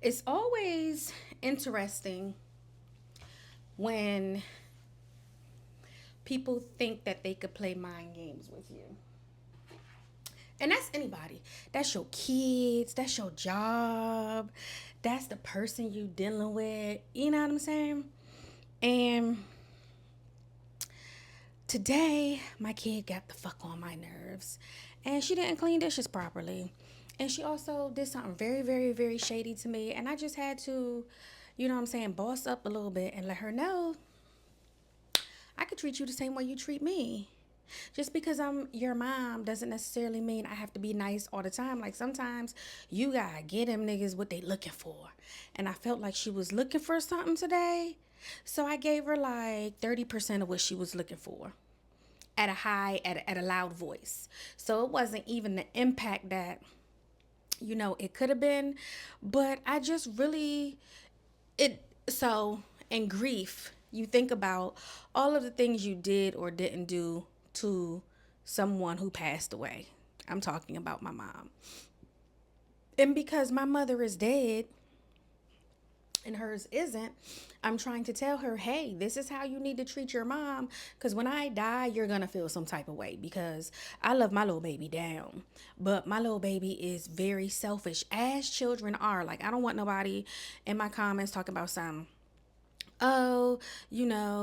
It's always interesting when people think that they could play mind games with you. And that's anybody. That's your kids, that's your job, that's the person you dealing with. You know what I'm saying? And today, my kid got the fuck on my nerves. And she didn't clean dishes properly. And she also did something very, very, very shady to me. And I just had to, you know what I'm saying, boss up a little bit and let her know I could treat you the same way you treat me. Just because I'm your mom doesn't necessarily mean I have to be nice all the time. Like sometimes you gotta get them niggas what they looking for. And I felt like she was looking for something today. So I gave her like 30% of what she was looking for at a at a loud voice. So it wasn't even the impact that, it could have been. But I just really, so in grief, you think about all of the things you did or didn't do to someone who passed away. I'm talking about my mom. And because my mother is dead and hers isn't, I'm trying to tell her, hey, this is how you need to treat your mom. Because when I die, you're going to feel some type of way because I love my little baby down. But my little baby is very selfish, as children are. Like, I don't want nobody in my comments talking about something. Oh,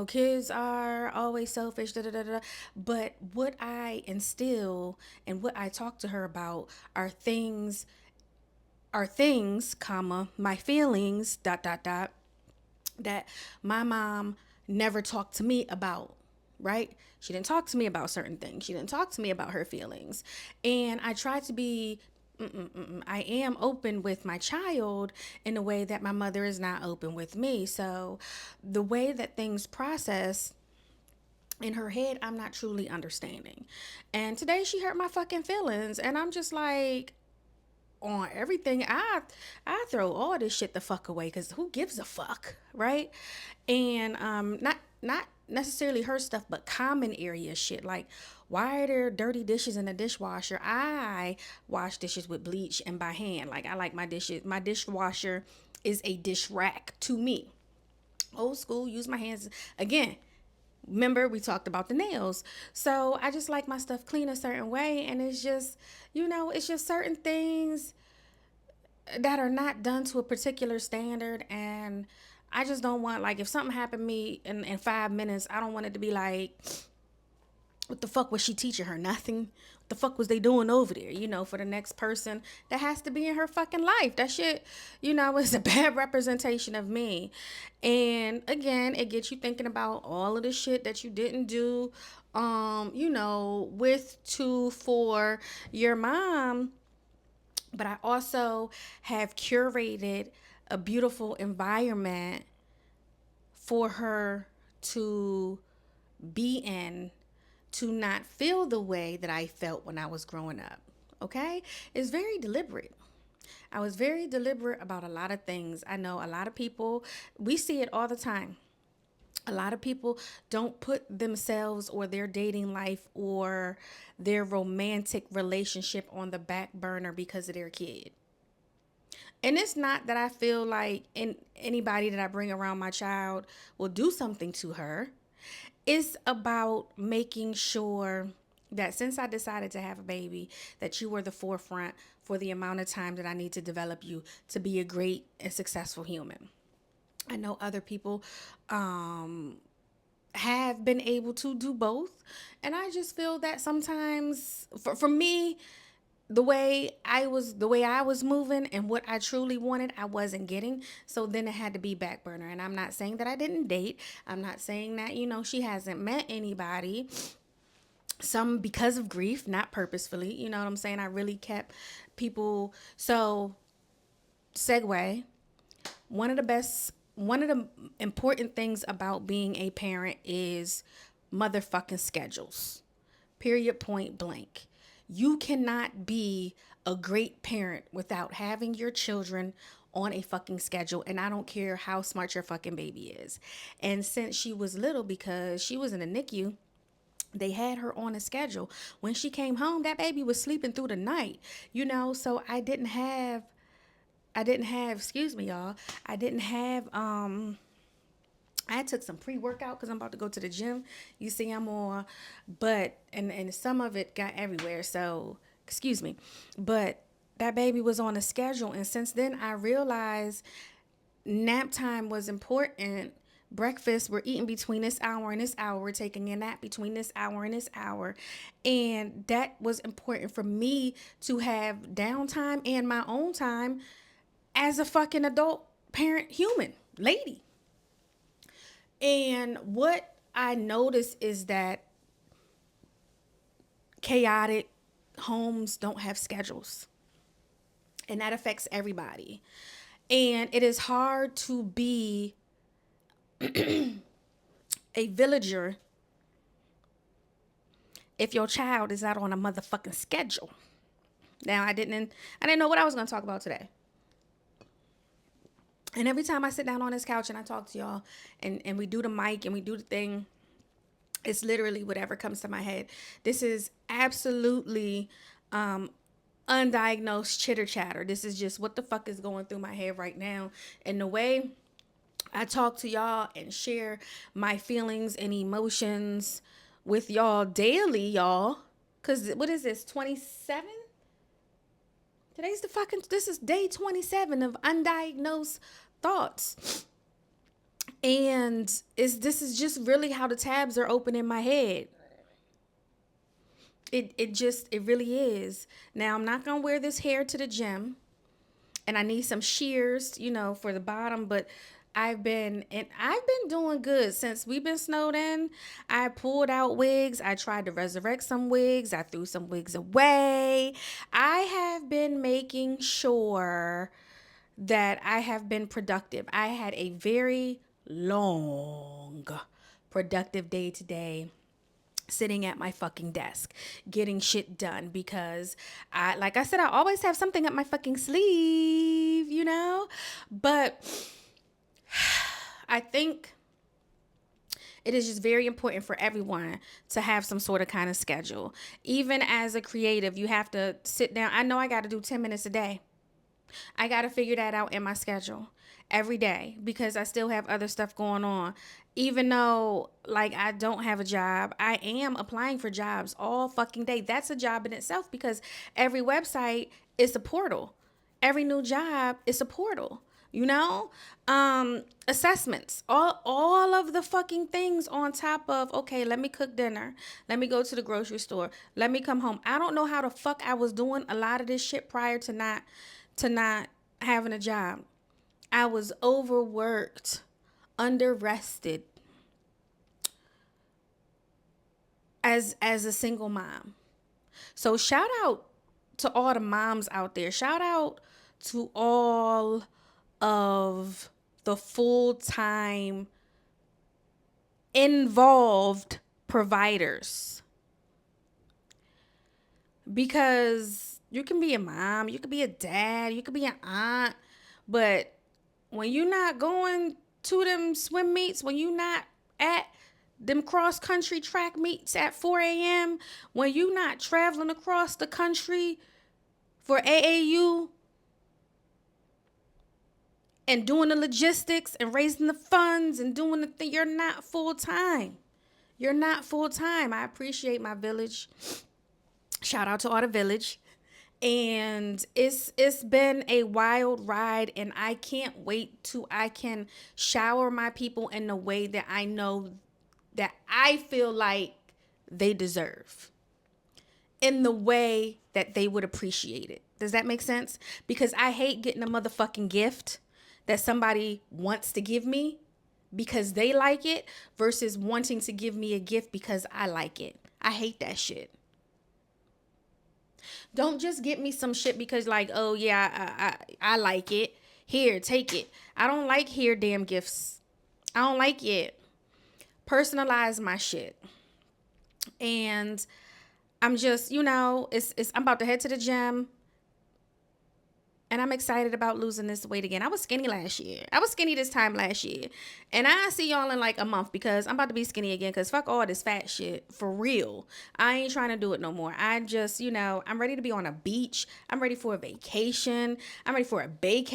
kids are always selfish, da da da da. But what I instill and what I talk to her about are things, comma, my feelings, dot dot dot, that my mom never talked to me about, right? She didn't talk to me about certain things. She didn't talk to me about her feelings. And I try to be I am open with my child in a way that my mother is not open with me. So the way that things process in her head, I'm not truly understanding. And today she hurt my fucking feelings. And I'm just like, on everything, I throw all this shit the fuck away because who gives a fuck, right? And not necessarily her stuff, but common area shit like, why are there dirty dishes in the dishwasher? I wash dishes with bleach and by hand. Like, I like my dishwasher is a dish rack to me. Old school, use my hands. Again, remember we talked about the nails. So I just like my stuff clean a certain way, and it's just certain things that are not done to a particular standard. And I just don't want, like, if something happened to me in 5 minutes, I don't want it to be like, what the fuck was she teaching her? Nothing. What the fuck was they doing over there? For the next person that has to be in her fucking life. That shit, is a bad representation of me. And again, it gets you thinking about all of the shit that you didn't do, for your mom. But I also have curated a beautiful environment for her to be in, to not feel the way that I felt when I was growing up. Okay? It's very deliberate. I was very deliberate about a lot of things. I know a lot of people, we see it all the time. A lot of people don't put themselves or their dating life or their romantic relationship on the back burner because of their kid. And it's not that I feel like anybody that I bring around my child will do something to her. It's about making sure that since I decided to have a baby, that you were the forefront for the amount of time that I need to develop you to be a great and successful human. I know other people have been able to do both. And I just feel that sometimes for me, the way I was moving and what I truly wanted, I wasn't getting. So then it had to be back burner. And I'm not saying that I didn't date. I'm not saying that, she hasn't met anybody. Some because of grief, not purposefully. You know what I'm saying? I really kept people. So, segue. One of the important things about being a parent is motherfucking schedules. Period, point blank. You cannot be a great parent without having your children on a fucking schedule. And I don't care how smart your fucking baby is. And since she was little, because she was in a NICU, they had her on a schedule. When she came home, that baby was sleeping through the night, so I excuse me, y'all. I didn't have, I took some pre-workout because I'm about to go to the gym. You see, I'm on, but, and some of it got everywhere. So, excuse me. But that baby was on a schedule. And since then, I realized nap time was important. Breakfast, we're eating between this hour and this hour. We're taking a nap between this hour and this hour. And that was important for me to have downtime and my own time as a fucking adult parent, human, lady. And what I noticed is that chaotic homes don't have schedules. And that affects everybody. And it is hard to be a villager if your child is not on a motherfucking schedule. Now, I didn't know what I was going to talk about today. And every time I sit down on this couch and I talk to y'all and we do the mic and we do the thing, it's literally whatever comes to my head. This is absolutely undiagnosed chitter chatter. This is just what the fuck is going through my head right now. And the way I talk to y'all and share my feelings and emotions with y'all daily, y'all. Because what is this, 27? This is day 27 of undiagnosed thoughts. And this is just really how the tabs are open in my head. It really is. Now, I'm not going to wear this hair to the gym. And I need some shears, for the bottom, but I've been doing good since we've been snowed in. I pulled out wigs. I tried to resurrect some wigs. I threw some wigs away. I have been making sure that I have been productive. I had a very long, productive day today, sitting at my fucking desk, getting shit done because like I said, I always have something up my fucking sleeve, but I think it is just very important for everyone to have some sort of kind of schedule. Even as a creative, you have to sit down. I know I got to do 10 minutes a day. I got to figure that out in my schedule every day because I still have other stuff going on. Even though, I don't have a job, I am applying for jobs all fucking day. That's a job in itself because every website is a portal. Every new job is a portal. Assessments, all of the fucking things on top of, okay, let me cook dinner. Let me go to the grocery store. Let me come home. I don't know how the fuck I was doing a lot of this shit prior to not having a job. I was overworked, underrested as a single mom. So shout out to all the moms out there. Shout out to all of the full-time involved providers. Because you can be a mom, you could be a dad, you could be an aunt, but when you're not going to them swim meets, when you're not at them cross-country track meets at 4 a.m., when you're not traveling across the country for AAU, and doing the logistics and raising the funds and doing the thing, you're not full-time. You're not full-time. I appreciate my village. Shout out to all the village. And it's been a wild ride, and I can't wait till I can shower my people in the way that I know that I feel like they deserve, in the way that they would appreciate it. Does that make sense? Because I hate getting a motherfucking gift that somebody wants to give me because they like it versus wanting to give me a gift because I like it. I hate that shit. Don't just get me some shit because oh yeah, I like it. Here, take it. I don't like damn gifts. I don't like it. Personalize my shit. And I'm just, I'm about to head to the gym. And I'm excited about losing this weight again. I was skinny last year. I was skinny this time last year. And I see y'all in a month because I'm about to be skinny again because fuck all this fat shit. For real. I ain't trying to do it no more. I just, I'm ready to be on a beach. I'm ready for a vacation. I'm ready for a vacay.